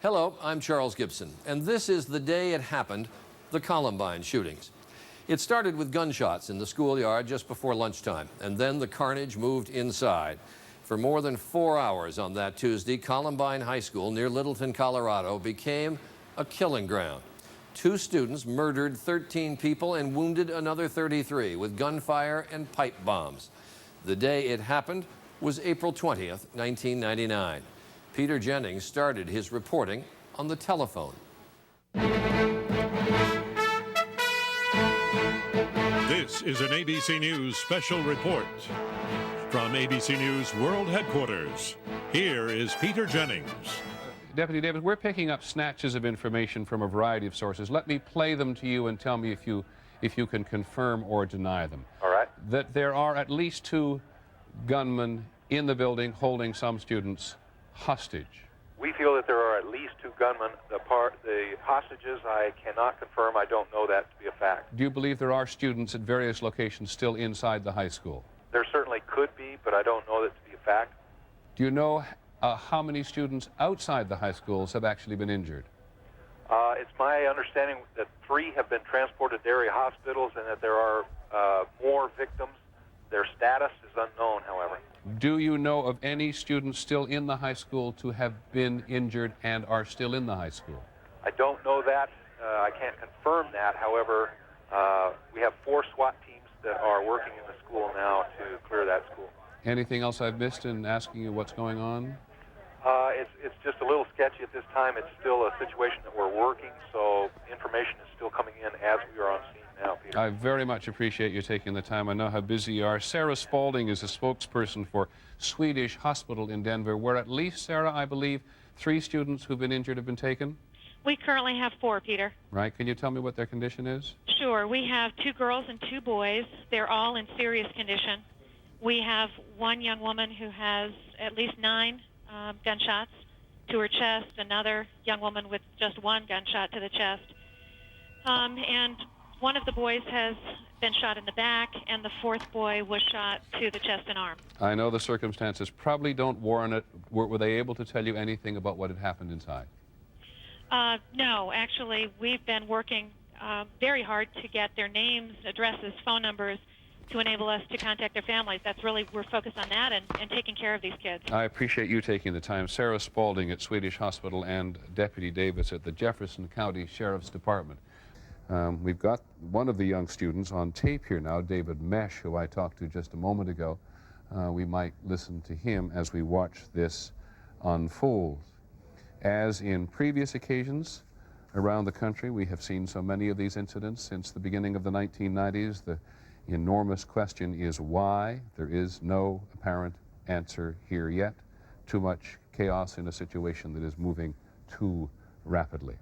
Hello, I'm Charles Gibson, and this is the day it happened, the Columbine shootings. It started with gunshots in the schoolyard just before lunchtime, and then the carnage moved inside. For more than 4 hours on that Tuesday, Columbine High School near Littleton, Colorado, became a killing ground. 2 students murdered 13 people and wounded another 33 with gunfire and pipe bombs. The day it happened was April 20th, 1999. Peter Jennings started his reporting on the telephone. This is an ABC News special report. From ABC News World Headquarters, here is Peter Jennings. Deputy David, we're picking up snatches of information from a variety of sources. Let me play them to you and tell me if you can confirm or deny them. All right. That there are at least 2 gunmen in the building holding some students hostage. We feel that there are at least 2 gunmen. The hostages, I cannot confirm. I don't know that to be a fact. Do you believe there are students at various locations still inside the high school? There certainly could be, but I don't know that to be a fact. Do you know how many students outside the high schools have actually been injured? It's my understanding that 3 have been transported to area hospitals and that there are more victims. Their status is unknown, however. Do you know of any students still in the high school to have been injured and are still in the high school? I don't know that. I can't confirm that. However, we have 4 SWAT teams that are working in the school now to clear that school. Anything else I've missed in asking you what's going on? It's just a little sketchy at this time. It's still a situation that we're working, so information is still coming in as we are on scene now, Peter. I very much appreciate you taking the time. I know how busy you are. Sarah Spalding is a spokesperson for Swedish Hospital in Denver, where at least, Sarah, I believe 3 students who've been injured have been taken? We currently have 4, Peter. Right. Can you tell me what their condition is? Sure. We have 2 girls and 2 boys. They're all in serious condition. We have 1 young woman who has at least 9 gunshots to her chest, another young woman with just 1 gunshot to the chest. And one of the boys has been shot in the back, and the 4th boy was shot to the chest and arm. I know the circumstances probably don't warrant it. Were they able to tell you anything about what had happened inside? No, actually, we've been working very hard to get their names, addresses, phone numbers to enable us to contact their families. That's really, we're focused on that and taking care of these kids. I appreciate you taking the time. Sarah Spalding at Swedish Hospital and Deputy Davis at the Jefferson County Sheriff's Department. We've got one of the young students on tape here now, David Mesh, who I talked to just a moment ago. We might listen to him as we watch this unfold. As in previous occasions around the country, we have seen so many of these incidents since the beginning of the 1990s. The enormous question is why. There is no apparent answer here yet. Too much chaos in a situation that is moving too rapidly.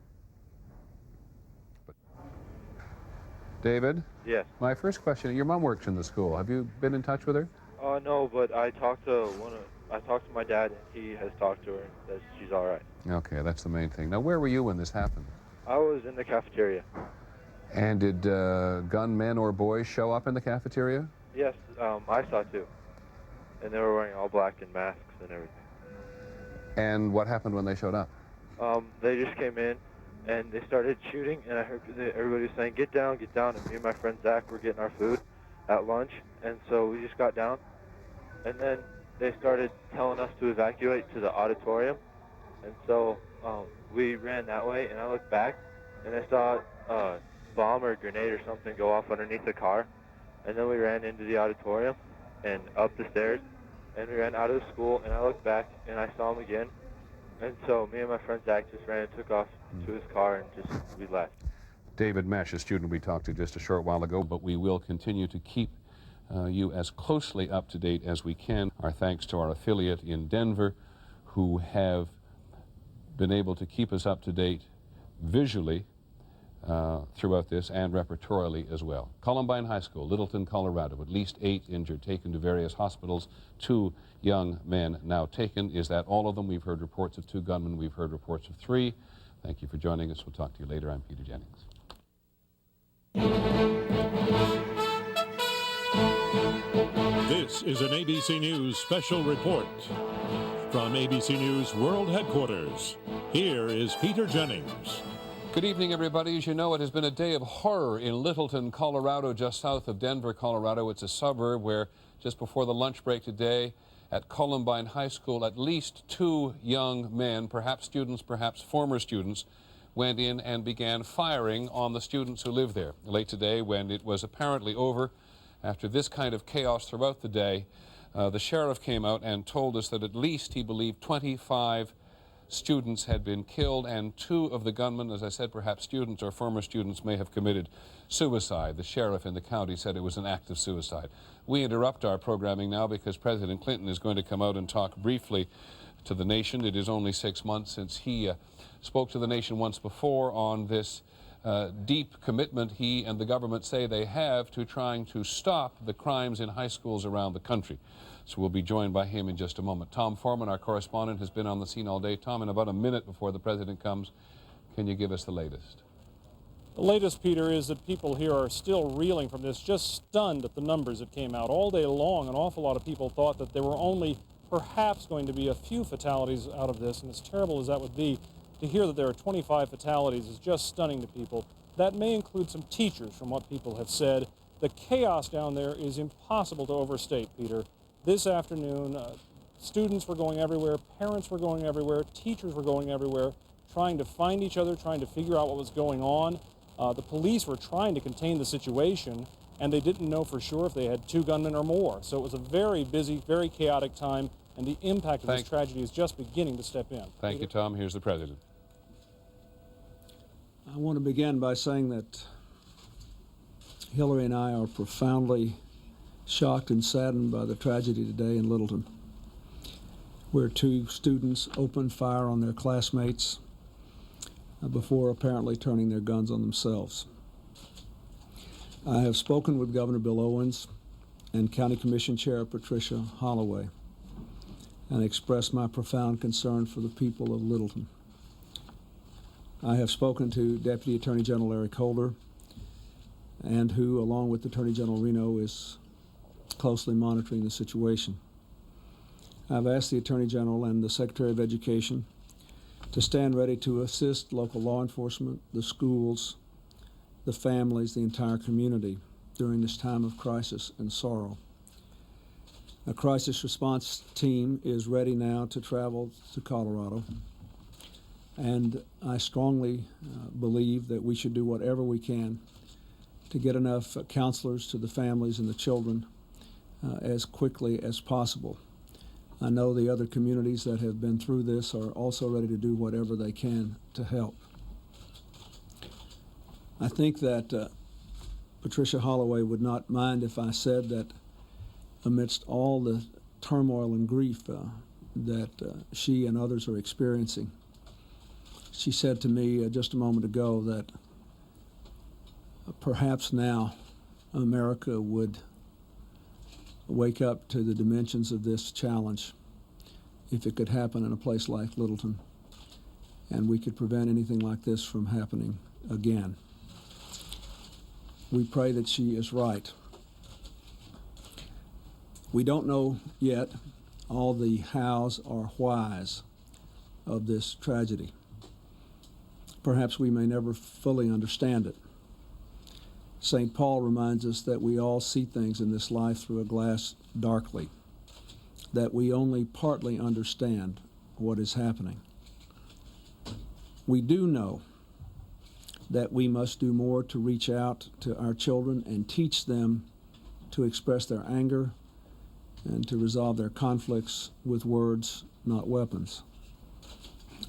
David? Yes. My first question, your mom works in the school. Have you been in touch with her? No, but I talked to my dad, and he has talked to her, and that she's all right. Okay, that's the main thing. Now, where were you when this happened? I was in the cafeteria. And did gunmen or boys show up in the cafeteria? Yes, I saw 2. And they were wearing all black and masks and everything. And what happened when they showed up? They just came in, and they started shooting, and I heard everybody was saying, get down, and me and my friend Zach were getting our food at lunch, and so we just got down, and then they started telling us to evacuate to the auditorium, and so we ran that way, and I looked back, and I saw a bomb or a grenade or something go off underneath the car, and then we ran into the auditorium and up the stairs, and we ran out of the school, and I looked back, and I saw him again, and so me and my friend Zach just ran and took off to his car, and we left. David Mesh, a student we talked to just a short while ago, but we will continue to keep you as closely up to date as we can. Our thanks to our affiliate in Denver, who have been able to keep us up to date visually throughout this and repertorially as well. Columbine High School, Littleton, Colorado, at least 8 injured, taken to various hospitals, 2 young men now taken. Is that all of them? We've heard reports of 2 gunmen. We've heard reports of 3. Thank you for joining us. We'll talk to you later. I'm Peter Jennings. This is an ABC News special report. From ABC News World Headquarters, here is Peter Jennings. Good evening, everybody. As you know, it has been a day of horror in Littleton, Colorado, just south of Denver, Colorado. It's a suburb where just before the lunch break today at Columbine High School, at least 2 young men, perhaps students, perhaps former students, went in and began firing on the students who live there. Late today, when it was apparently over, after this kind of chaos throughout the day, the sheriff came out and told us that at least he believed 25 students had been killed, and 2 of the gunmen, as I said, perhaps students or former students, may have committed suicide. The sheriff in the county said it was an act of suicide. We interrupt our programming now because President Clinton is going to come out and talk briefly to the nation. It is only 6 months since he spoke to the nation once before on this deep commitment he and the government say they have to trying to stop the crimes in high schools around the country. So we'll be joined by him in just a moment. Tom Foreman, our correspondent, has been on the scene all day. Tom, in about a minute before the president comes, can you give us the latest? The latest, Peter, is that people here are still reeling from this, just stunned at the numbers that came out. All day long, an awful lot of people thought that there were only perhaps going to be a few fatalities out of this, and as terrible as that would be, to hear that there are 25 fatalities is just stunning to people. That may include some teachers, from what people have said. The chaos down there is impossible to overstate, Peter. This afternoon, students were going everywhere, parents were going everywhere, teachers were going everywhere, trying to find each other, trying to figure out what was going on. The police were trying to contain the situation, and they didn't know for sure if they had 2 gunmen or more. So it was a very busy, very chaotic time, and the impact of this tragedy is just beginning to step in. Thank you, Tom. Here's the president. I want to begin by saying that Hillary and I are profoundly shocked and saddened by the tragedy today in Littleton, where 2 students opened fire on their classmates before apparently turning their guns on themselves. I have spoken with Governor Bill Owens and County Commission Chair Patricia Holloway and expressed my profound concern for the people of Littleton. I have spoken to Deputy Attorney General Eric Holder, and who, along with Attorney General Reno, is closely monitoring the situation. I've asked the Attorney General and the Secretary of Education to stand ready to assist local law enforcement, the schools, the families, the entire community during this time of crisis and sorrow. A crisis response team is ready now to travel to Colorado, and I strongly believe that we should do whatever we can to get enough counselors to the families and the children as quickly as possible. I know the other communities that have been through this are also ready to do whatever they can to help. I think that Patricia Holloway would not mind if I said that amidst all the turmoil and grief that she and others are experiencing, she said to me just a moment ago that perhaps now America would wake up to the dimensions of this challenge if it could happen in a place like Littleton, and we could prevent anything like this from happening again. We pray that she is right. We don't know yet all the hows or whys of this tragedy. Perhaps we may never fully understand it. St. Paul reminds us that we all see things in this life through a glass darkly, that we only partly understand what is happening. We do know that we must do more to reach out to our children and teach them to express their anger and to resolve their conflicts with words, not weapons.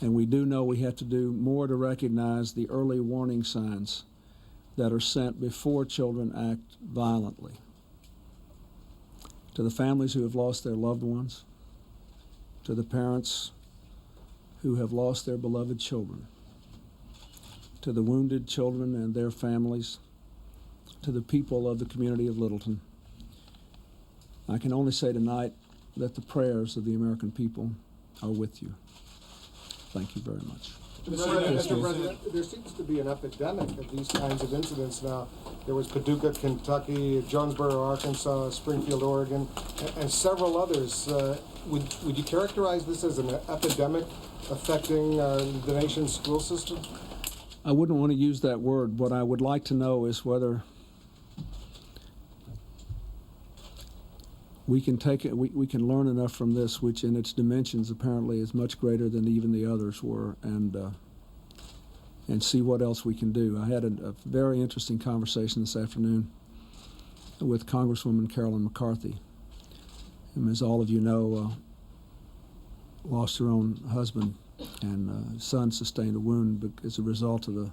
And we do know we have to do more to recognize the early warning signs that are sent before children act violently. To the families who have lost their loved ones, to the parents who have lost their beloved children, to the wounded children and their families, to the people of the community of Littleton, I can only say tonight that the prayers of the American people are with you. Thank you very much. Mr. President, there seems to be an epidemic of these kinds of incidents now. There was Paducah, Kentucky, Jonesboro, Arkansas, Springfield, Oregon, and several others. would you characterize this as an epidemic affecting the nation's school system? I wouldn't want to use that word. What I would like to know is whether we can take it, we can learn enough from this, which in its dimensions apparently is much greater than even the others were, and see what else we can do. I had a very interesting conversation this afternoon with Congresswoman Carolyn McCarthy, who, as all of you know, lost her own husband, and son sustained a wound as a result of the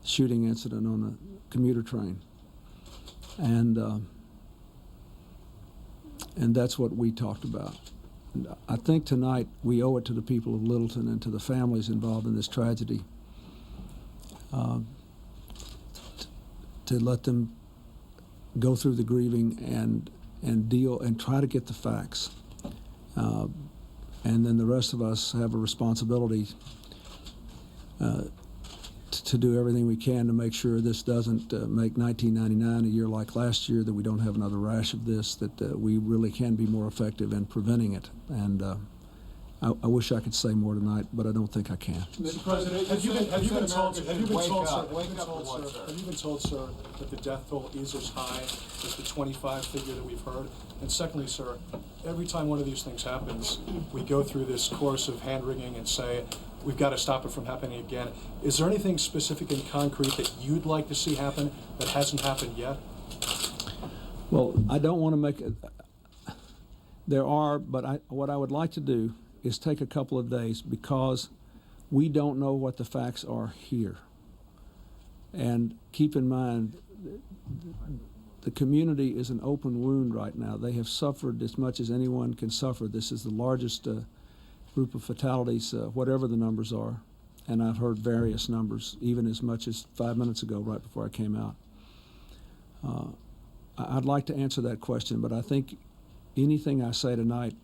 shooting incident on a commuter train. And that's what we talked about. And I think tonight we owe it to the people of Littleton and to the families involved in this tragedy to let them go through the grieving and deal and try to get the facts. And then the rest of us have a responsibility to do everything we can to make sure this doesn't make 1999 a year like last year, that we don't have another rash of this, that we really can be more effective in preventing it. And I wish I could say more tonight, but I don't think I can. Mr. President, have you been told, sir, that the death toll is as high as the 25 figure that we've heard? And secondly, sir, every time one of these things happens, we go through this course of hand-wringing and say, we've got to stop it from happening again. Is there anything specific and concrete that you'd like to see happen that hasn't happened yet? Well, I don't want to make it. There are, but what I would like to do is take a couple of days, because we don't know what the facts are here. And keep in mind, the community is an open wound right now. They have suffered as much as anyone can suffer. This is the largest group of fatalities, whatever the numbers are. And I've heard various numbers, even as much as 5 minutes ago, right before I came out. I'd like to answer that question, but I think anything I say tonight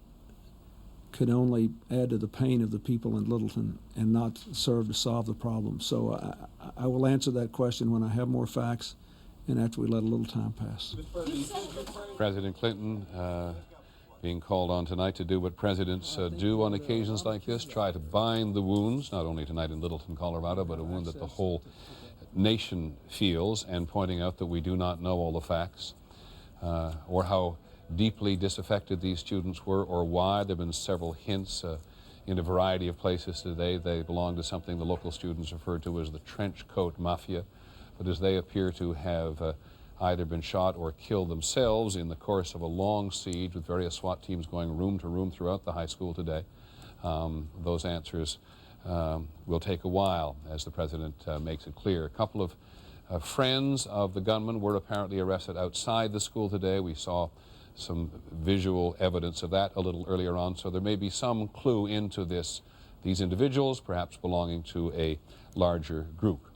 could only add to the pain of the people in Littleton and not serve to solve the problem. So I will answer that question when I have more facts and after we let a little time pass. President Clinton being called on tonight to do what presidents do on occasions like this, try to bind the wounds, not only tonight in Littleton, Colorado, but a wound that the whole nation feels, and pointing out that we do not know all the facts or how deeply disaffected these students were, or why. There have been several hints in a variety of places today. They belong to something the local students refer to as the trench coat mafia, but as they appear to have either been shot or killed themselves in the course of a long siege with various SWAT teams going room to room throughout the high school today. Those answers will take a while, as the president makes it clear. A couple of friends of the gunman were apparently arrested outside the school today. We saw some visual evidence of that a little earlier on, so there may be some clue into these individuals, perhaps belonging to a larger group.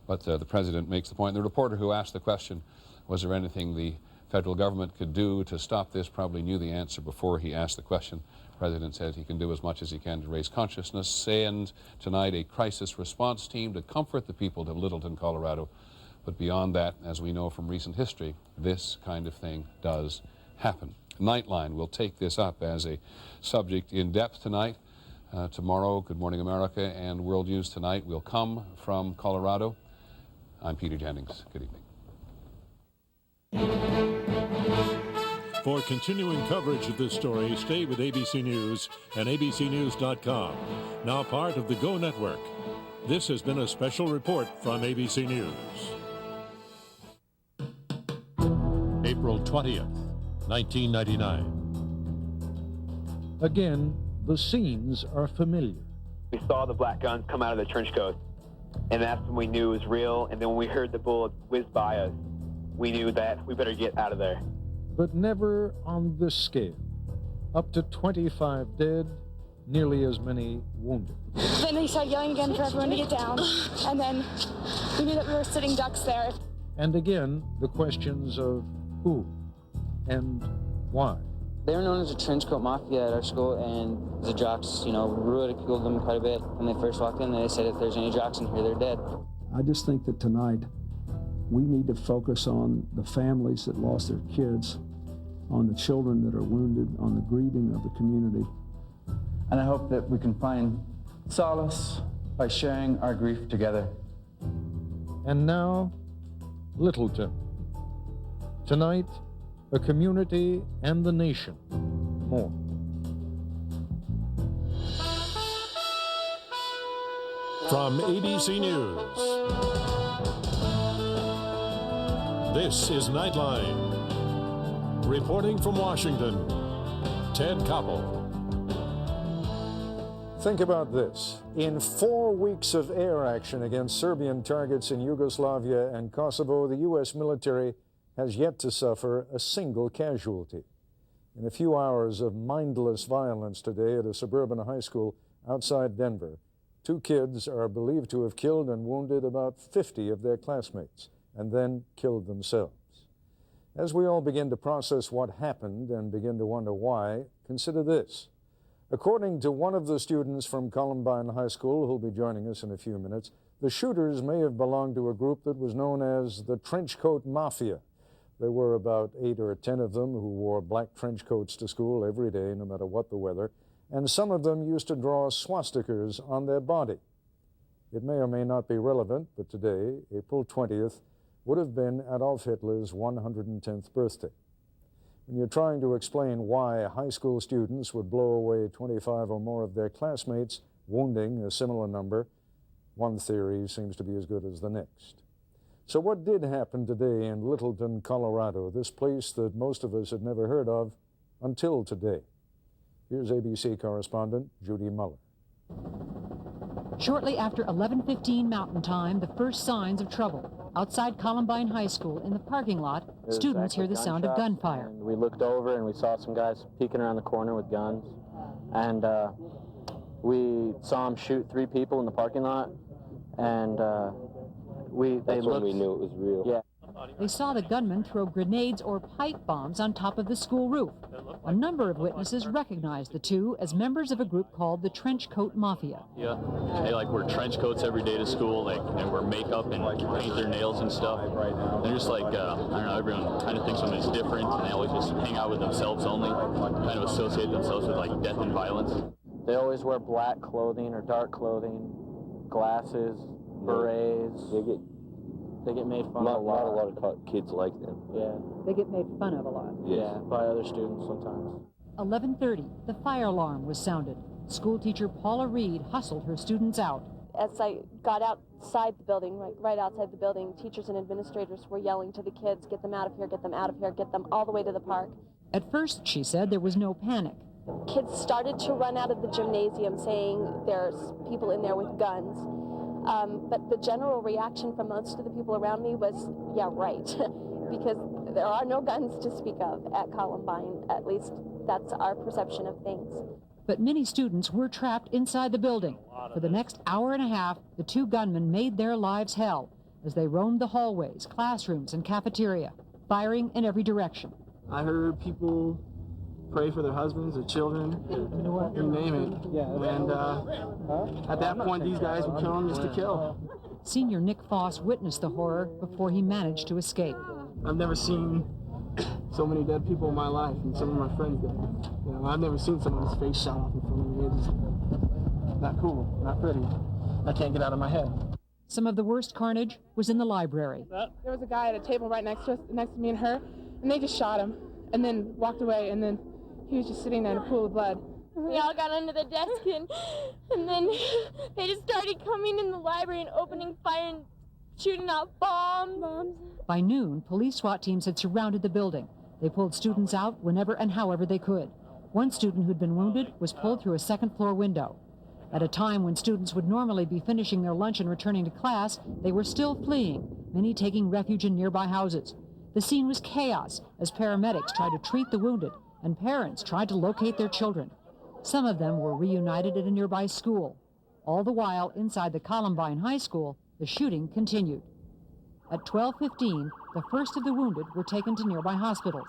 But the president makes the point. The reporter who asked the question, was there anything the federal government could do to stop this, probably knew the answer before he asked the question. The president says he can do as much as he can to raise consciousness, send tonight a crisis response team to comfort the people of Littleton, Colorado. But beyond that, as we know from recent history, this kind of thing does happen. Nightline will take this up as a subject in depth tonight. Tomorrow, Good Morning America and World News Tonight will come from Colorado. I'm Peter Jennings. Good evening. For continuing coverage of this story, stay with ABC News and abcnews.com, now part of the Go Network. This has been a special report from ABC News. April 20th. 1999. Again, the scenes are familiar. We saw the black guns come out of the trench coat, and that's when we knew it was real. And then when we heard the bullet whiz by us, we knew that we better get out of there. But never on this scale. Up to 25 dead, nearly as many wounded. Then they started yelling again for everyone to get down, and then we knew that we were sitting ducks there. And again, the questions of who and why. They were known as the trench coat mafia at our school, and the jocks, ridiculed them quite a bit. When they first walked in, they said if there's any jocks in here, they're dead. I just think that tonight we need to focus on the families that lost their kids on the children that are wounded, on the grieving of the community. And I hope that we can find solace by sharing our grief together. And now, Littleton. Tonight, a community and the nation mourn. From ABC News, this is Nightline. Reporting from Washington, Ted Koppel. Think about this. In 4 weeks of air action against Serbian targets in Yugoslavia and Kosovo, the U.S. military has yet to suffer a single casualty. In a few hours of mindless violence today at a suburban high school outside Denver, 2 kids are believed to have killed and wounded about 50 of their classmates and then killed themselves. As we all begin to process what happened and begin to wonder why, consider this. According to one of the students from Columbine High School, who'll be joining us in a few minutes, the shooters may have belonged to a group that was known as the Trenchcoat Mafia. There were about 8 or 10 of them who wore black trench coats to school every day, no matter what the weather, and some of them used to draw swastikas on their body. It may or may not be relevant, but today, April 20th, would have been Adolf Hitler's 110th birthday. When you're trying to explain why high school students would blow away 25 or more of their classmates, wounding a similar number, one theory seems to be as good as the next. So what did happen today in Littleton, Colorado, this place that most of us had never heard of until today? Here's ABC correspondent Judy Muller. Shortly after 11:15 Mountain Time, the first signs of trouble. Outside Columbine High School, in the parking lot, students hear the sound of gunfire. And we looked over and we saw some guys peeking around the corner with guns. And we saw them shoot 3 people in the parking lot. And that's when we knew it was real. Yeah. They saw the gunman throw grenades or pipe bombs on top of the school roof. A number of witnesses recognized the two as members of a group called the Trenchcoat Mafia. Yeah, they wear trench coats every day to school, and wear makeup and paint their nails and stuff. They're just I don't know, everyone kind of thinks of them as different, and they always just hang out with themselves only, kind of associate themselves with death and violence. They always wear black clothing or dark clothing, glasses, berets. They get made fun of a lot. Not a lot of kids like them. Yeah. They get made fun of a lot. Yes. Yeah, by other students sometimes. 11:30, the fire alarm was sounded. School teacher Paula Reed hustled her students out. As I got outside the building, right outside the building, teachers and administrators were yelling to the kids, get them out of here, get them out of here, get them all the way to the park. At first, she said, there was no panic. Kids started to run out of the gymnasium saying there's people in there with guns. But the general reaction from most of the people around me was, yeah, right, because there are no guns to speak of at Columbine. At least that's our perception of things. But many students were trapped inside the building. For the next hour and a half, the 2 gunmen made their lives hell as they roamed the hallways, classrooms, and cafeteria, firing in every direction. I heard people pray for their husbands, their children, you name it. And at that point, these guys would kill them just to kill. Senior Nick Foss witnessed the horror before he managed to escape. I've never seen so many dead people in my life, and some of my friends did. I've never seen someone's face shot off in front of me. It's just not cool, not pretty. I can't get out of my head. Some of the worst carnage was in the library. There was a guy at a table right next to me and her, and they just shot him, and then walked away, and then he was just sitting there in a pool of blood. We all got under the desk, and then they just started coming in the library and opening fire and shooting off bombs. By noon, police SWAT teams had surrounded the building. They pulled students out whenever and however they could. One student who'd been wounded was pulled through a second-floor window. At a time when students would normally be finishing their lunch and returning to class, they were still fleeing, many taking refuge in nearby houses. The scene was chaos as paramedics tried to treat the wounded and parents tried to locate their children. Some of them were reunited at a nearby school. All the while, inside the Columbine High School, the shooting continued. At 12:15, the first of the wounded were taken to nearby hospitals.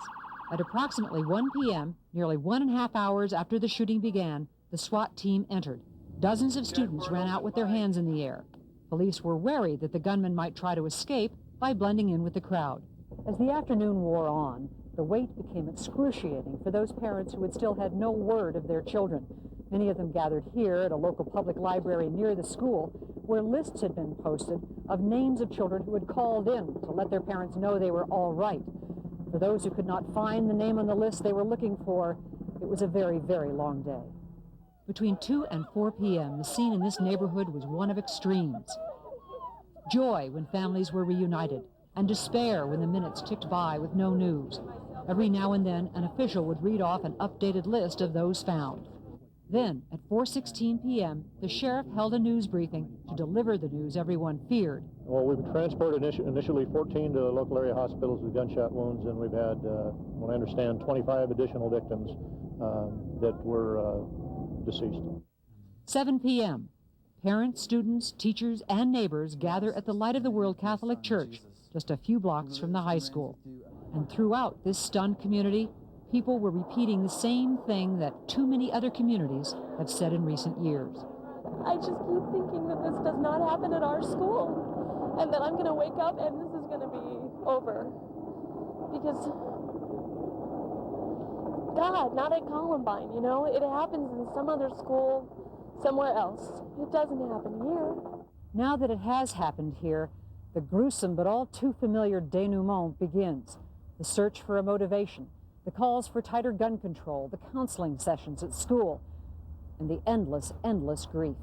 At approximately 1 p.m., nearly 1.5 hours after the shooting began, the SWAT team entered. Dozens of students ran out with their hands in the air. Police were wary that the gunman might try to escape by blending in with the crowd. As the afternoon wore on, The wait became excruciating for those parents who had still had no word of their children. Many of them gathered here at a local public library near the school, where lists had been posted of names of children who had called in to let their parents know they were all right. For those who could not find the name on the list they were looking for, it was a very, very long day. Between 2 and 4 p.m., the scene in this neighborhood was one of extremes. Joy when families were reunited, and despair when the minutes ticked by with no news. Every now and then, an official would read off an updated list of those found. Then, at 4:16 p.m., the sheriff held a news briefing to deliver the news everyone feared. Well, we've transported initially 14 to local area hospitals with gunshot wounds, and we've had, what I understand, 25 additional victims that were deceased. 7 p.m. Parents, students, teachers, and neighbors gather at the Light of the World Catholic Church, just a few blocks from the high school. And throughout this stunned community, people were repeating the same thing that too many other communities have said in recent years. I just keep thinking that this does not happen at our school, and that I'm going to wake up and this is going to be over. Because, God, not at Columbine, you know? It happens in some other school somewhere else. It doesn't happen here. Now that it has happened here, the gruesome but all too familiar denouement begins. The search for a motivation, the calls for tighter gun control, the counseling sessions at school, and the endless, endless grief.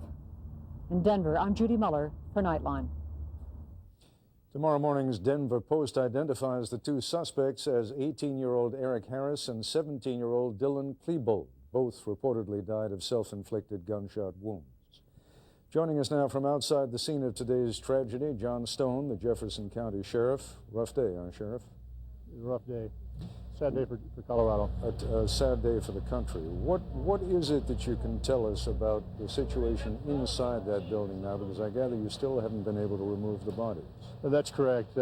In Denver, I'm Judy Muller for Nightline. Tomorrow morning's Denver Post identifies the two suspects as 18-year-old Eric Harris and 17-year-old Dylan Klebold. Both reportedly died of self-inflicted gunshot wounds. Joining us now from outside the scene of today's tragedy, John Stone, the Jefferson County Sheriff. Rough day, huh, Sheriff? Rough day. Sad day for Colorado. A sad day for the country. What is it that you can tell us about the situation inside that building now? Because I gather you still haven't been able to remove the bodies. That's correct.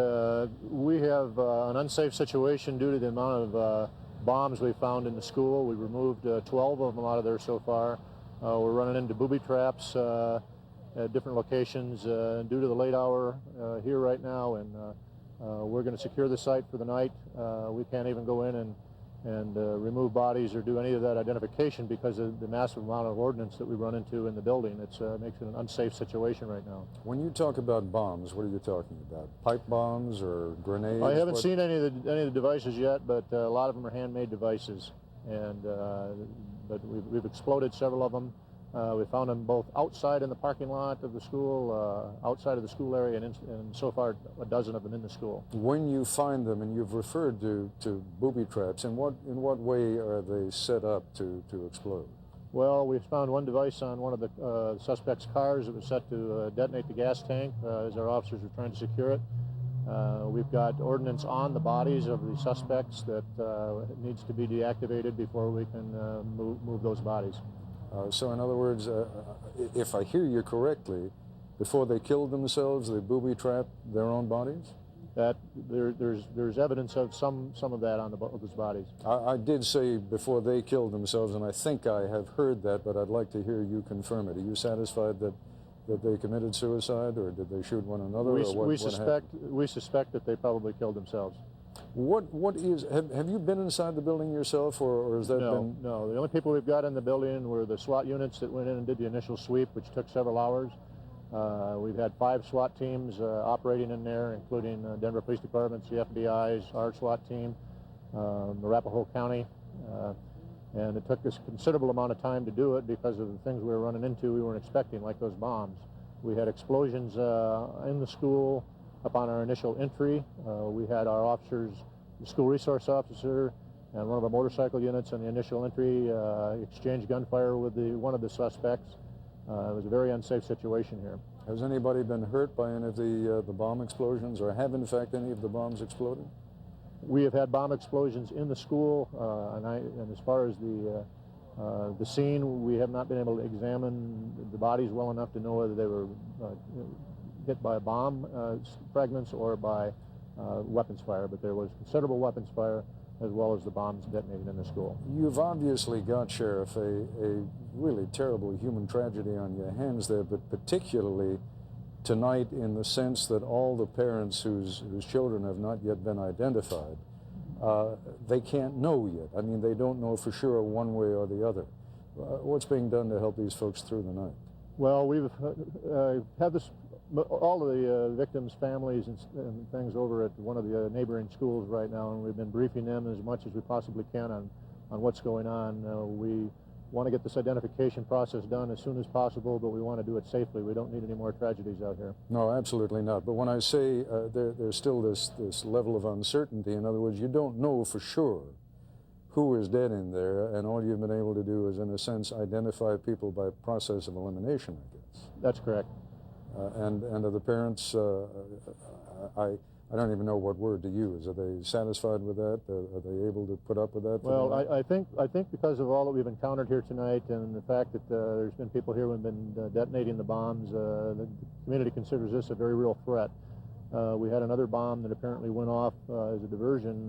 We have an unsafe situation due to the amount of bombs we found in the school. We removed 12 of them out of there so far. We're running into booby traps at different locations due to the late hour here right now, and we're going to secure the site for the night. We can't even go in and remove bodies or do any of that identification because of the massive amount of ordnance that we run into in the building. It makes it an unsafe situation right now. When you talk about bombs, what are you talking about? Pipe bombs or grenades? I haven't seen any of the devices yet, but a lot of them are handmade devices, and but we've exploded several of them. We found them both outside in the parking lot of the school, outside of the school area, and so far a dozen of them in the school. When you find them, and you've referred to booby traps, in what way are they set up to explode? Well, we found one device on one of the suspect's cars that was set to detonate the gas tank as our officers were trying to secure it. We've got ordnance on the bodies of the suspects that needs to be deactivated before we can move those bodies. So in other words, if I hear you correctly, before they killed themselves, they booby-trapped their own bodies? That there's evidence of some of that on those bodies. I did say before they killed themselves, and I think I have heard that, but I'd like to hear you confirm it. Are you satisfied that they committed suicide, or did they shoot one another? We suspect that they probably killed themselves. Have you been inside the building yourself, or has that been? No, the only people we've got in the building were the SWAT units that went in and did the initial sweep, which took several hours. We've had 5 SWAT teams operating in there, including Denver Police Departments, the FBI's, our SWAT team, Arapahoe County, and it took us a considerable amount of time to do it because of the things we were running into we weren't expecting, like those bombs. We had explosions in the school upon our initial entry. We had our officers, the school resource officer and one of our motorcycle units on the initial entry exchange gunfire with one of the suspects. It was a very unsafe situation here. Has anybody been hurt by any of the bomb explosions, or have in fact any of the bombs exploded? We have had bomb explosions in the school, and as far as the scene, we have not been able to examine the bodies well enough to know whether they were hit by bomb fragments or by weapons fire, but there was considerable weapons fire as well as the bombs detonated in the school. You've obviously got, Sheriff, a really terrible human tragedy on your hands there, but particularly tonight in the sense that all the parents whose children have not yet been identified they can't know yet. I mean, they don't know for sure one way or the other. What's being done to help these folks through the night? Well, we've had all of the victims' families and things over at one of the neighboring schools right now, and we've been briefing them as much as we possibly can on what's going on. We want to get this identification process done as soon as possible, but we want to do it safely. We don't need any more tragedies out here. No, absolutely not. But when I say there's still this level of uncertainty, in other words, you don't know for sure who is dead in there, and all you've been able to do is, in a sense, identify people by process of elimination, I guess. That's correct. And are the parents, I don't even know what word to use. Are they satisfied with that? Are they able to put up with that? Well, I think because of all that we've encountered here tonight and the fact that there's been people here who have been detonating the bombs, the community considers this a very real threat. We had another bomb that apparently went off as a diversion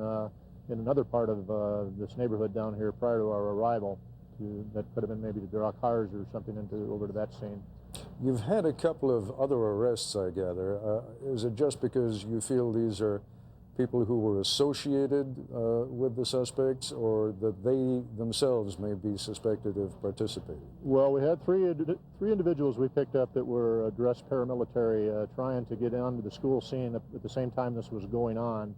in another part of this neighborhood down here prior to our arrival. That could have been maybe to draw cars or something over to that scene. You've had a couple of other arrests, I gather. Is it just because you feel these are people who were associated with the suspects, or that they themselves may be suspected of participating? Well, we had three individuals we picked up that were dressed paramilitary, trying to get onto the school scene at the same time this was going on.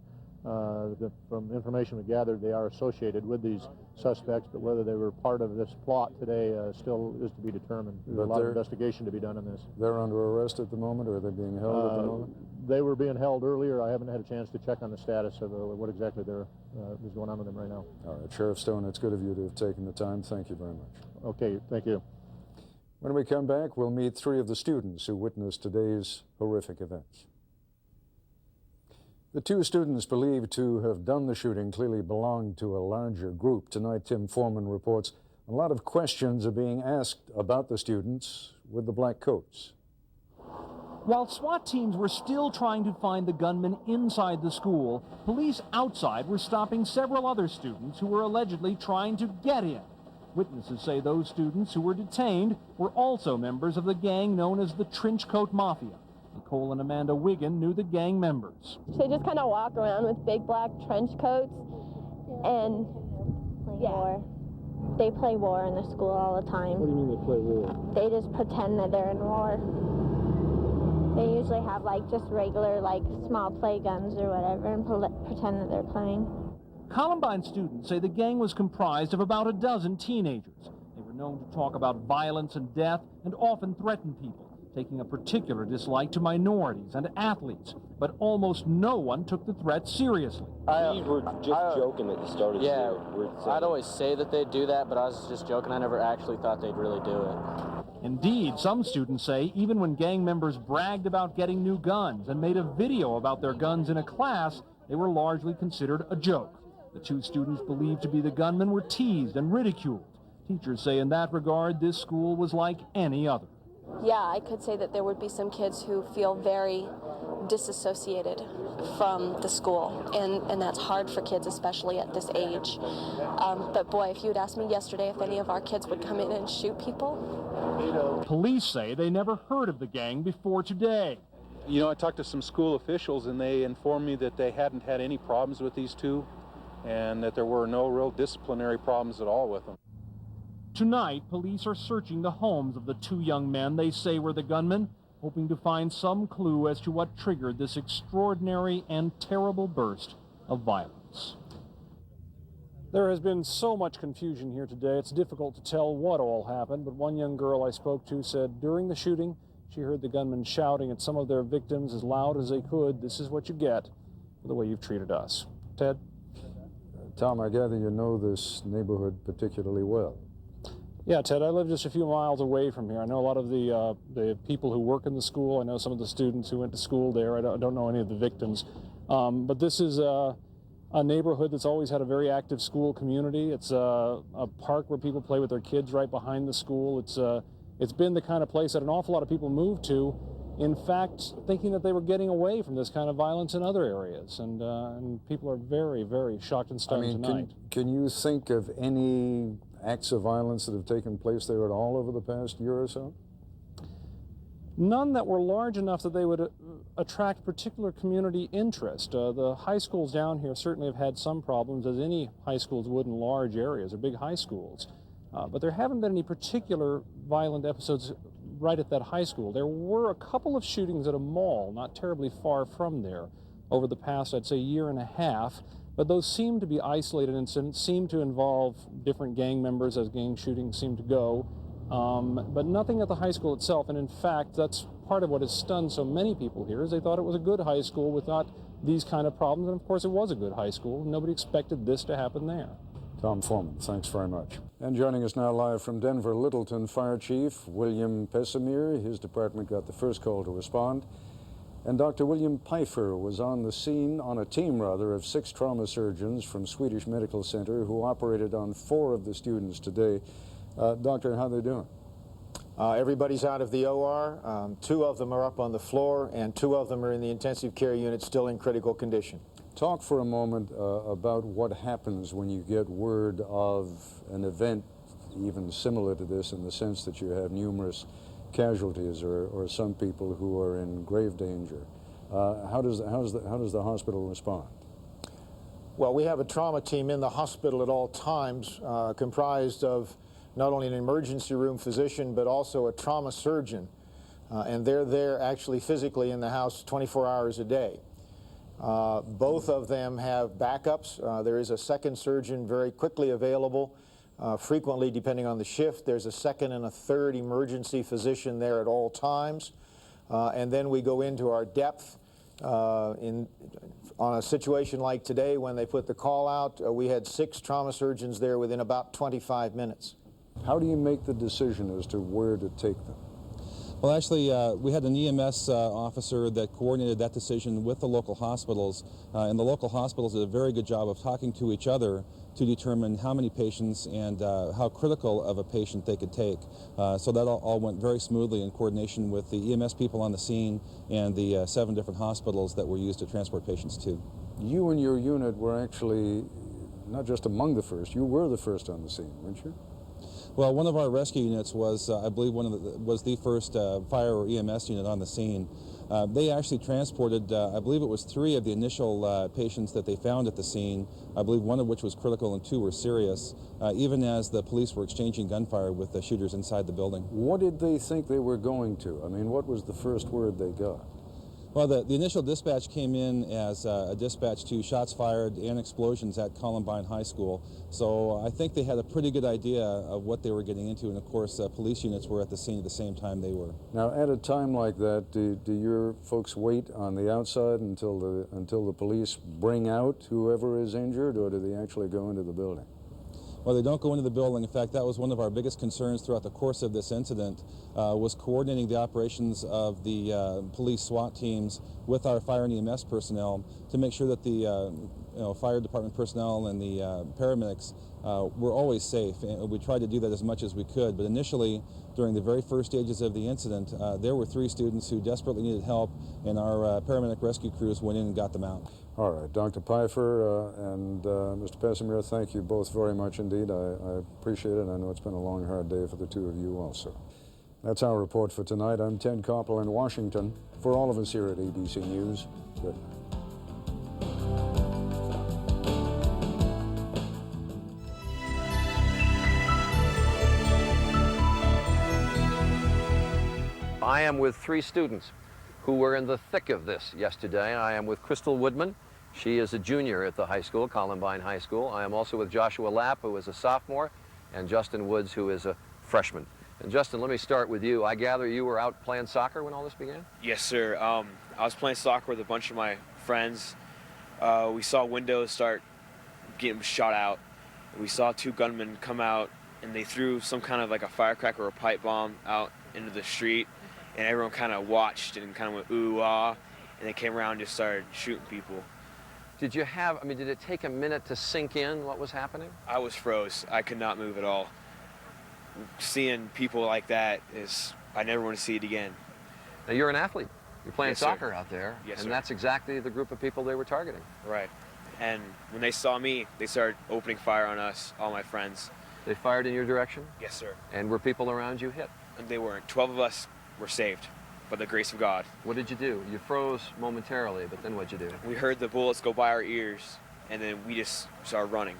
From information we gathered, they are associated with these suspects, but whether they were part of this plot today still is to be determined. There's a lot of investigation to be done in this. They're under arrest at the moment, or are they being held at the moment? They were being held earlier. I haven't had a chance to check on the status of what exactly is going on with them right now. All right, Sheriff Stone, it's good of you to have taken the time. Thank you very much. Okay, thank you. When we come back, we'll meet three of the students who witnessed today's horrific events. The two students believed to have done the shooting clearly belonged to a larger group. Tonight, Tim Foreman reports a lot of questions are being asked about the students with the black coats. While SWAT teams were still trying to find the gunman inside the school, police outside were stopping several other students who were allegedly trying to get in. Witnesses say those students who were detained were also members of the gang known as the Trenchcoat Mafia. Nicole and Amanda Wiggin knew the gang members. They just kind of walk around with big black trench coats and they play war in the school all the time. What do you mean they play war? They just pretend that they're in war. They usually have like just regular like small play guns or whatever and pretend that they're playing. Columbine students say the gang was comprised of about a dozen teenagers. They were known to talk about violence and death and often threaten people, taking a particular dislike to minorities and athletes, but almost no one took the threat seriously. We were just joking at the start of the year. I'd always say that they'd do that, but I was just joking. I never actually thought they'd really do it. Indeed, some students say even when gang members bragged about getting new guns and made a video about their guns in a class, they were largely considered a joke. The two students believed to be the gunmen were teased and ridiculed. Teachers say in that regard, this school was like any other. Yeah, I could say that there would be some kids who feel very disassociated from the school, and that's hard for kids, especially at this age. But boy, if you had asked me yesterday if any of our kids would come in and shoot people. Police say they never heard of the gang before today. You know, I talked to some school officials, and they informed me that they hadn't had any problems with these two, and that there were no real disciplinary problems at all with them. Tonight, police are searching the homes of the two young men they say were the gunmen, hoping to find some clue as to what triggered this extraordinary and terrible burst of violence. There has been so much confusion here today, it's difficult to tell what all happened, but one young girl I spoke to said during the shooting, she heard the gunmen shouting at some of their victims as loud as they could, "This is what you get for the way you've treated us." Ted? Tom, I gather you know this neighborhood particularly well. Yeah, Ted, I live just a few miles away from here. I know a lot of the people who work in the school. I know some of the students who went to school there. I don't know any of the victims. But this is a neighborhood that's always had a very active school community. It's a park where people play with their kids right behind the school. It's been the kind of place that an awful lot of people move to, in fact, thinking that they were getting away from this kind of violence in other areas. And people are very, very shocked and stunned tonight. Can you think of any acts of violence that have taken place there at all over the past year or so? None that were large enough that they would attract particular community interest. The high schools down here certainly have had some problems, as any high schools would in large areas or big high schools. But there haven't been any particular violent episodes right at that high school. There were a couple of shootings at a mall not terribly far from there over the past, I'd say, year and a half. But those seem to be isolated incidents, seem to involve different gang members as gang shootings seem to go. But nothing at the high school itself, and in fact, that's part of what has stunned so many people here, is they thought it was a good high school with not these kind of problems, and of course it was a good high school. Nobody expected this to happen there. Tom Foreman, thanks very much. And joining us now live from Denver, Littleton Fire Chief William Pessimir. His department got the first call to respond. And Dr. William Pfeiffer was on the scene, on a team rather, of 6 trauma surgeons from Swedish Medical Center who operated on 4 of the students today. Doctor, how are they doing? Everybody's out of the OR. 2 of them are up on the floor, and 2 of them are in the intensive care unit, still in critical condition. Talk for a moment about what happens when you get word of an event even similar to this, in the sense that you have numerous casualties or some people who are in grave danger. How does the hospital respond? Well, we have a trauma team in the hospital at all times, comprised of not only an emergency room physician, but also a trauma surgeon. And they're there actually physically in the house 24 hours a day. Both of them have backups. There is a second surgeon very quickly available. Frequently, depending on the shift, there's a second and a third emergency physician there at all times. And then we go into our depth. On a situation like today, when they put the call out, we had 6 trauma surgeons there within about 25 minutes. How do you make the decision as to where to take them? Well, actually, we had an EMS officer that coordinated that decision with the local hospitals, and the local hospitals did a very good job of talking to each other to determine how many patients and how critical of a patient they could take. So that all went very smoothly in coordination with the EMS people on the scene and the 7 different hospitals that were used to transport patients to. You and your unit were actually not just among the first, you were the first on the scene, weren't you? Well, one of our rescue units was, I believe, was the first fire or EMS unit on the scene. They actually transported, I believe it was 3 of the initial patients that they found at the scene, I believe one of which was critical and 2 were serious, even as the police were exchanging gunfire with the shooters inside the building. What did they think they were going to? I mean, what was the first word they got? Well, the initial dispatch came in as a dispatch to shots fired and explosions at Columbine High School. So I think they had a pretty good idea of what they were getting into, and of course police units were at the scene at the same time they were. Now, at a time like that, do your folks wait on the outside until the police bring out whoever is injured, or do they actually go into the building? Well, they don't go into the building. In fact, that was one of our biggest concerns throughout the course of this incident, was coordinating the operations of the police SWAT teams with our fire and EMS personnel to make sure that the fire department personnel and the paramedics were always safe. And we tried to do that as much as we could. But initially, during the very first stages of the incident, there were 3 students who desperately needed help, and our paramedic rescue crews went in and got them out. All right, Dr. Pfeiffer and Mr. Pessimir, thank you both very much indeed. I appreciate it. I know it's been a long, hard day for the 2 of you also. That's our report for tonight. I'm Ted Koppel in Washington. For all of us here at ABC News, good night. I am with 3 students who were in the thick of this yesterday. I am with Crystal Woodman. She is a junior at the high school, Columbine High School. I am also with Joshua Lapp, who is a sophomore, and Justin Woods, who is a freshman. And Justin, let me start with you. I gather you were out playing soccer when all this began? Yes, sir. I was playing soccer with a bunch of my friends. We saw windows start getting shot out. We saw 2 gunmen come out, and they threw some kind of like a firecracker or a pipe bomb out into the street. And everyone kind of watched and kind of went ooh, ah, and they came around and just started shooting people. Did it take a minute to sink in what was happening? I was froze. I could not move at all. Seeing people like that I never want to see it again. Now, you're an athlete. You're playing soccer out there. Yes, and sir. That's exactly the group of people they were targeting. Right. And when they saw me, they started opening fire on us, all my friends. They fired in your direction? Yes, sir. And were people around you hit? And they weren't. 12 of us were saved. by the grace of God. What did you do? You froze momentarily, but then what'd you do? We heard the bullets go by our ears, and then we just started running.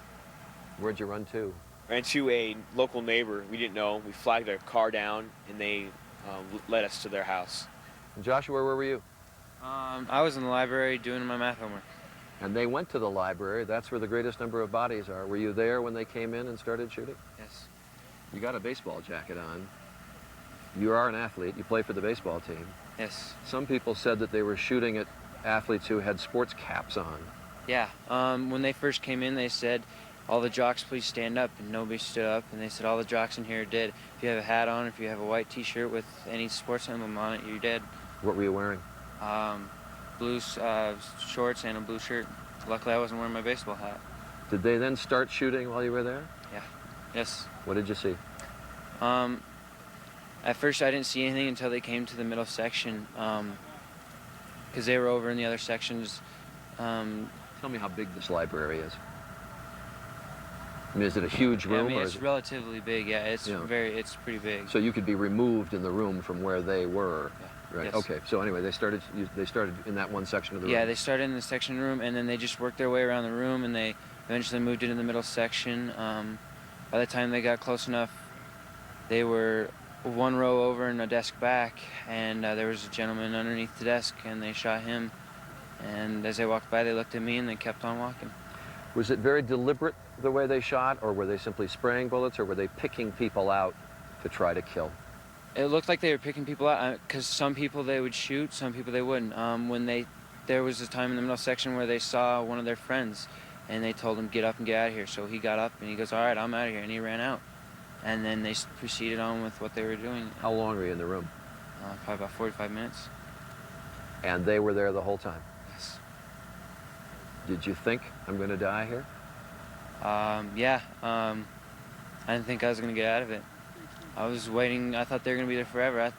Where'd you run to? Ran to a local neighbor we didn't know. We flagged a car down, and they led us to their house. And Joshua, where were you? I was in the library doing my math homework. And they went to the library. That's where the greatest number of bodies are. Were you there when they came in and started shooting? Yes. You got a baseball jacket on. You are an athlete. You play for the baseball team. Yes. Some people said that they were shooting at athletes who had sports caps on. Yeah. When they first came in, they said, all the jocks, please stand up, and nobody stood up. And they said, all the jocks in here are dead. If you have a hat on, if you have a white T-shirt with any sports emblem on it, you're dead. What were you wearing? Blue shorts and a blue shirt. Luckily, I wasn't wearing my baseball hat. Did they then start shooting while you were there? Yeah. Yes. What did you see? At first, I didn't see anything until they came to the middle section, because they were over in the other sections. Tell me how big this library is. I mean, is it a huge room? Yeah, I mean, or it's relatively big. Yeah, it's it's pretty big. So you could be removed in the room from where they were. Yeah. Right. Yes. Okay. So anyway, they started in that one section of the room. Yeah, they started in the section room, and then they just worked their way around the room, and they eventually moved into the middle section. By the time they got close enough, they were one row over in a desk back, and there was a gentleman underneath the desk, and they shot him. And as they walked by, they looked at me, and they kept on walking. Was it very deliberate the way they shot, or were they simply spraying bullets, or were they picking people out to try to kill? It looked like they were picking people out, because some people they would shoot, some people they wouldn't. There was a time in the middle section where they saw one of their friends, and they told him, get up and get out of here. So he got up, and he goes, all right, I'm out of here, and he ran out. And then they proceeded on with what they were doing. How long were you in the room? Probably about 45 minutes. And they were there the whole time? Yes. Did you think, I'm going to die here? Yeah. I didn't think I was going to get out of it. I was waiting. I thought they were going to be there forever.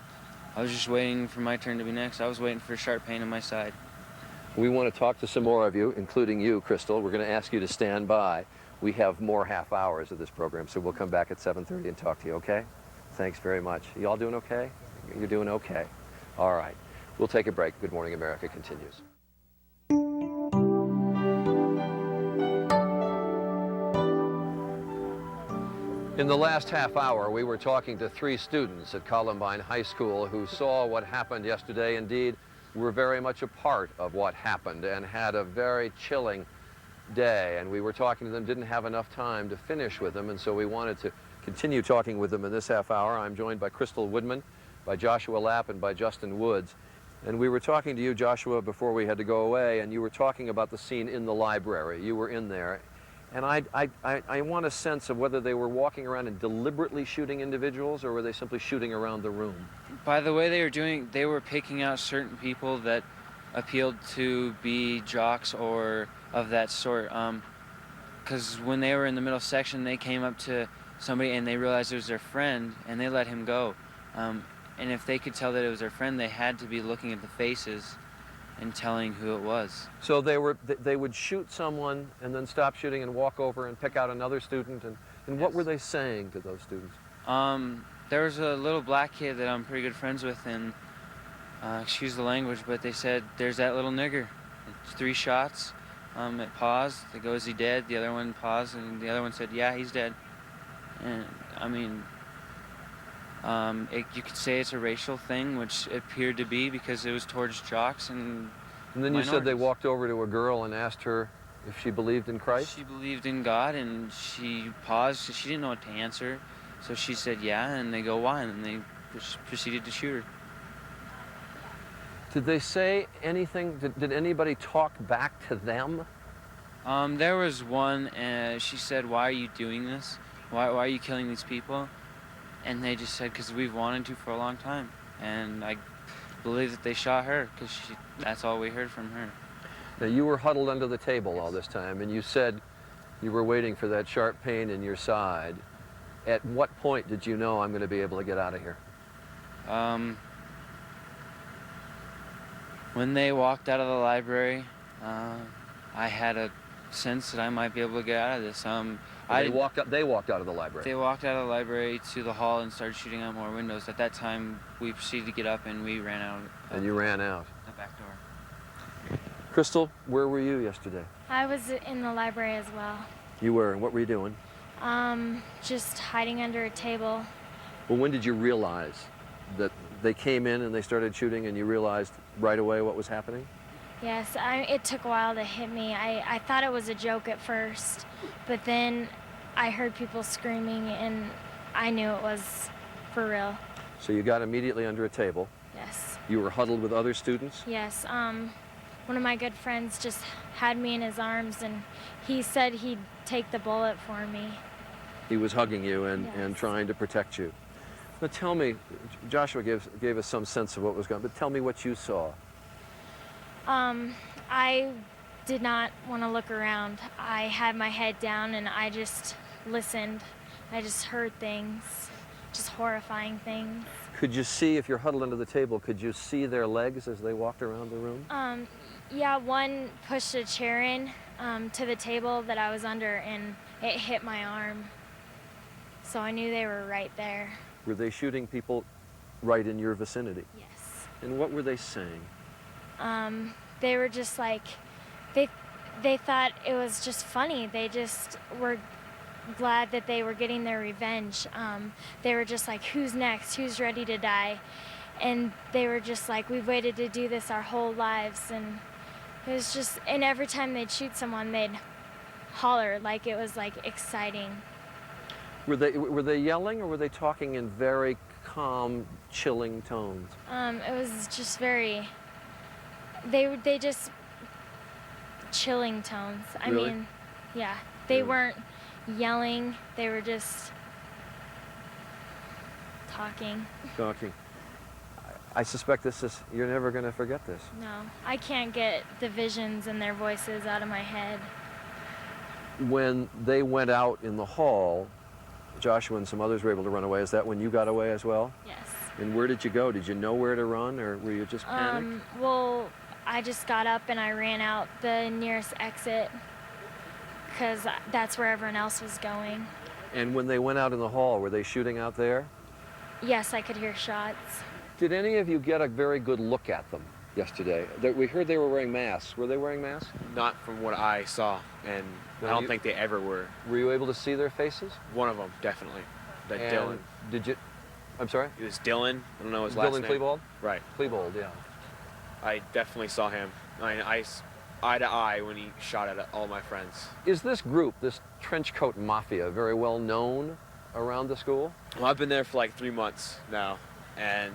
I was just waiting for my turn to be next. I was waiting for a sharp pain on my side. We want to talk to some more of you, including you, Crystal. We're going to ask you to stand by. We have more half hours of this program, so we'll come back at 7:30 and talk to you, okay? Thanks very much. You all doing okay? You're doing okay. All right. We'll take a break. Good Morning America continues. In the last half hour, we were talking to 3 students at Columbine High School who saw what happened yesterday. Indeed, were very much a part of what happened and had a very chilling day. And we were talking to them, didn't have enough time to finish with them, and so we wanted to continue talking with them in this half hour. I'm joined by Crystal Woodman, by Joshua Lapp, and by Justin Woods. And we were talking to you, Joshua, before we had to go away, and you were talking about the scene in the library. You were in there. And I want a sense of whether they were walking around and deliberately shooting individuals, or were they simply shooting around the room? By the way they were doing, they were picking out certain people that appealed to be jocks or of that sort. Because when they were in the middle section, they came up to somebody and they realized it was their friend, and they let him go. And if they could tell that it was their friend, they had to be looking at the faces and telling who it was. So they would shoot someone and then stop shooting and walk over and pick out another student, and Yes. What were they saying to those students? There was a little black kid that I'm pretty good friends with, and excuse the language, but they said, there's that little nigger. It's 3 shots. It paused. They go, is he dead? The other one paused, and the other one said, yeah, he's dead. And I mean, you could say it's a racial thing, which it appeared to be because it was towards jocks and then you said they walked over to a girl and asked her if she believed in Christ? She believed in God, and she paused. She didn't know what to answer, so she said yeah, and they go, why? And they proceeded to shoot her. Did they say anything? Did anybody talk back to them? There was one, she said, why are you doing this? Why are you killing these people? And they just said, because we've wanted to for a long time. And I believe that they shot her, because that's all we heard from her. Now, you were huddled under the table all this time, and you said you were waiting for that sharp pain in your side. At what point did you know, I'm going to be able to get out of here? When they walked out of the library, I had a sense that I might be able to get out of this. They walked out of the library. They walked out of the library to the hall and started shooting out more windows. At that time, we proceeded to get up and we ran out. And you ran out. The back door. Crystal, where were you yesterday? I was in the library as well. You were, and what were you doing? Just hiding under a table. Well, when did you realize that they came in and they started shooting and you realized right away what was happening? Yes, it took a while to hit me. I thought it was a joke at first, but then I heard people screaming and I knew it was for real. So you got immediately under a table. Yes. You were huddled with other students? Yes. One of my good friends just had me in his arms and he said he'd take the bullet for me. He was hugging you and trying to protect you. Now tell me, Joshua gave us some sense of what was going on, but tell me what you saw. I did not want to look around. I had my head down and I just listened. I just heard things, just horrifying things. Could you see, if you're huddled under the table, could you see their legs as they walked around the room? Yeah, one pushed a chair in to the table that I was under and it hit my arm. So I knew they were right there. Were they shooting people right in your vicinity? Yes. And what were they saying? They were just like, they thought it was just funny. They just were glad that they were getting their revenge. They were just like, who's next? Who's ready to die? And they were just like, we've waited to do this our whole lives. And it was just, and every time they'd shoot someone, they'd holler like it was like exciting. Were they yelling or were they talking in very calm, chilling tones? It was just very, they just chilling tones. I Really? mean, yeah, they weren't yelling. They were just talking. Talking. I suspect you're never going to forget this. No, I can't get the visions and their voices out of my head. When they went out in the hall, Joshua and some others were able to run away. Is that when you got away as well? Yes. And where did you go? Did you know where to run, or were you just panicked? Well, I just got up and I ran out the nearest exit because that's where everyone else was going. And when they went out in the hall, were they shooting out there? Yes, I could hear shots. Did any of you get a very good look at them yesterday? We heard they were wearing masks. Were they wearing masks? Not from what I saw, and I don't think they ever were. Were you able to see their faces? One of them, definitely. That Dylan. Did you? I'm sorry? It was Dylan. I don't know his last name. Dylan Klebold? Right. Klebold, yeah. I definitely saw him. I mean, eye to eye when he shot at all my friends. Is this group, this trench coat mafia, very well known around the school? Well, I've been there for like 3 months now, and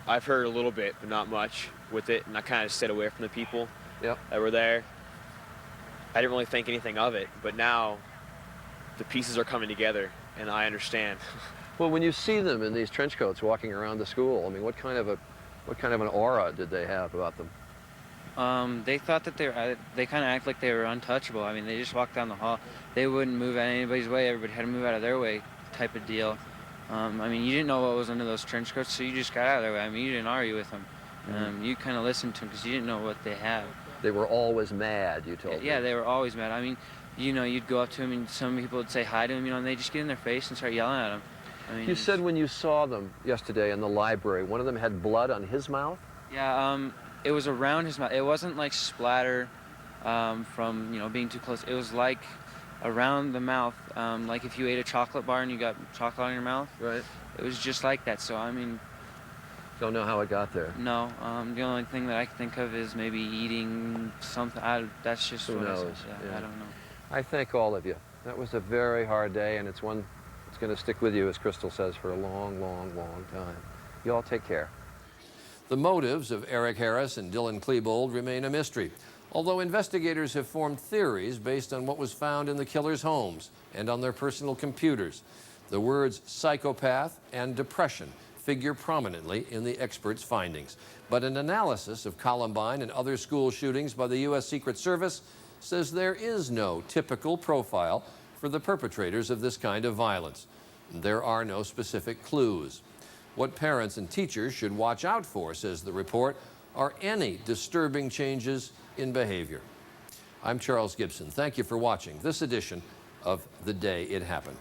I've heard a little bit, but not much with it, and I kind of stayed away from the people that were there. I didn't really think anything of it, but now the pieces are coming together, and I understand. Well, when you see them in these trench coats walking around the school, I mean, what kind of an aura did they have about them? They thought that they kind of act like they were untouchable. I mean, they just walked down the hall. They wouldn't move out of anybody's way. Everybody had to move out of their way type of deal. I mean, you didn't know what was under those trench coats, so you just got out of their way. I mean, you didn't argue with them. You kind of listened to them because you didn't know what they had. They were always mad, you told me. Yeah, they were always mad. I mean, you know, you'd go up to them and some people would say hi to them, you know, and they just get in their face and start yelling at them. I mean, you said when you saw them yesterday in the library, one of them had blood on his mouth? Yeah, it was around his mouth. It wasn't like splatter from, you know, being too close. It was like around the mouth, like if you ate a chocolate bar and you got chocolate on your mouth. Right. It was just like that. So, I mean... Don't know how it got there. No. The only thing that I can think of is maybe eating something. That's just Who what knows? I don't know. I thank all of you. That was a very hard day, and it's one that's going to stick with you, as Crystal says, for a long, long, long time. You all take care. The motives of Eric Harris and Dylan Klebold remain a mystery, although investigators have formed theories based on what was found in the killers' homes and on their personal computers. The words psychopath and depression figure prominently in the experts' findings. But an analysis of Columbine and other school shootings by the U.S. Secret Service says there is no typical profile for the perpetrators of this kind of violence. There are no specific clues. What parents and teachers should watch out for, says the report, are any disturbing changes in behavior. I'm Charles Gibson. Thank you for watching this edition of the day it happened.